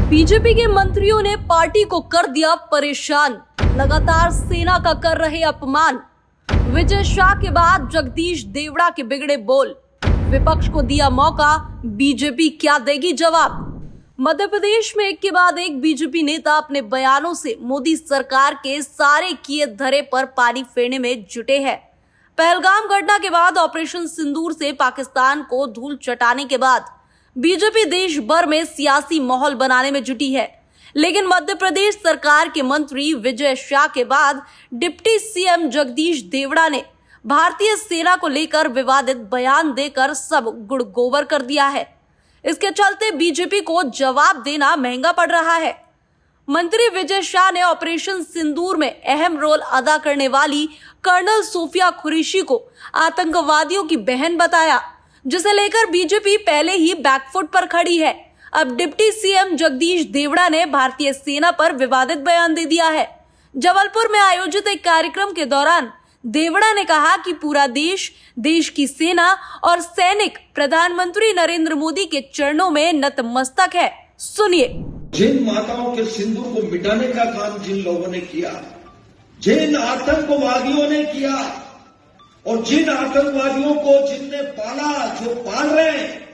BJP के मंत्रियों ने पार्टी को कर दिया परेशान, लगातार सेना का कर रहे अपमान। विजय शाह के बाद जगदीश देवड़ा के बिगड़े बोल, विपक्ष को दिया मौका, बीजेपी क्या देगी जवाब। मध्य प्रदेश में एक के बाद एक बीजेपी नेता अपने बयानों से मोदी सरकार के सारे किए धरे पर पानी फेरने में जुटे हैं। पहलगाम घटना के बाद ऑपरेशन सिंदूर से पाकिस्तान को धूल चटाने के बाद बीजेपी देश भर में सियासी माहौल बनाने में जुटी है, लेकिन मध्य प्रदेश सरकार के मंत्री विजय शाह के बाद डिप्टी सीएम जगदीश देवड़ा ने भारतीय सेना को लेकर विवादित बयान देकर सब गुड़ गोबर कर दिया है। इसके चलते बीजेपी को जवाब देना महंगा पड़ रहा है। मंत्री विजय शाह ने ऑपरेशन सिंदूर में अहम रोल अदा करने वाली कर्नल सूफिया कुरैशी को आतंकवादियों की बहन बताया, जिसे लेकर बीजेपी पहले ही बैकफुट पर खड़ी है। अब डिप्टी सीएम जगदीश देवड़ा ने भारतीय सेना पर विवादित बयान दे दिया है। जबलपुर में आयोजित एक कार्यक्रम के दौरान देवड़ा ने कहा कि पूरा देश, देश की सेना और सैनिक प्रधानमंत्री नरेंद्र मोदी के चरणों में नतमस्तक है। सुनिए। जिन माताओं के सिंदूर को मिटाने का काम जिन लोगों ने किया, जिन आतंकवादियों ने किया और जिन आतंकवादियों को जिनने पाला, जो पाल रहे हैं,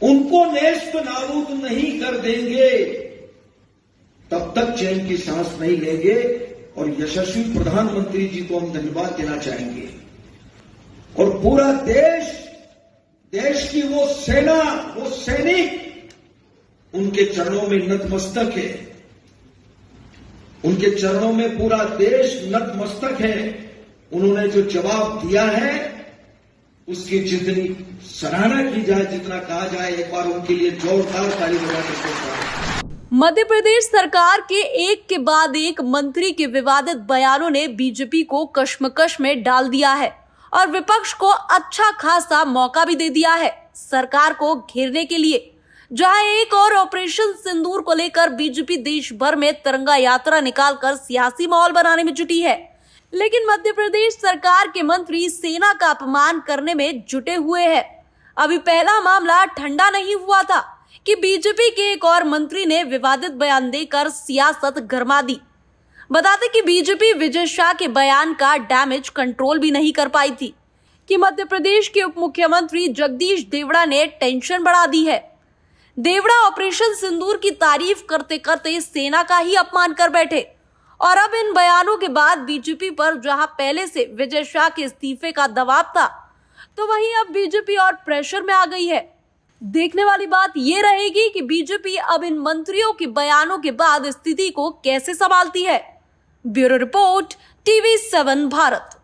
उनको नेस्त नाबूद नहीं कर देंगे तब तक चैन की सांस नहीं लेंगे। और यशस्वी प्रधानमंत्री जी को हम धन्यवाद देना चाहेंगे। और पूरा देश, देश की वो सेना, वो सैनिक उनके चरणों में नतमस्तक है। उनके चरणों में पूरा देश नतमस्तक है। उन्होंने जो जवाब दिया है उसकी जितनी सराहना की जाए, जितना कहा जाए, एक बार उनके लिए जोरदार ताली बजा के। मध्य प्रदेश सरकार के एक के बाद एक मंत्री के विवादित बयानों ने बीजेपी को कश्मकश में डाल दिया है और विपक्ष को अच्छा खासा मौका भी दे दिया है सरकार को घेरने के लिए। जहां एक और ऑपरेशन सिंदूर को लेकर बीजेपी देश भर में तिरंगा यात्रा निकालकर सियासी माहौल बनाने में जुटी है, लेकिन मध्य प्रदेश सरकार के मंत्री सेना का अपमान करने में जुटे हुए हैं। अभी पहला मामला ठंडा नहीं हुआ था कि बीजेपी के एक और मंत्री ने विवादित बयान देकर सियासत गरमा दी। बता दें कि बीजेपी विजय शाह के बयान का डैमेज कंट्रोल भी नहीं कर पाई थी कि मध्य प्रदेश के उप मुख्यमंत्री जगदीश देवड़ा ने टेंशन बढ़ा दी है। देवड़ा ऑपरेशन सिंदूर की तारीफ करते करते सेना का ही अपमान कर बैठे और अब इन बयानों के बाद बीजेपी पर जहां पहले से विजय शाह के इस्तीफे का दबाव था, तो वहीं अब बीजेपी और प्रेशर में आ गई है। देखने वाली बात ये रहेगी कि बीजेपी अब इन मंत्रियों के बयानों के बाद स्थिति को कैसे संभालती है। Bureau report, TV7 Bharat.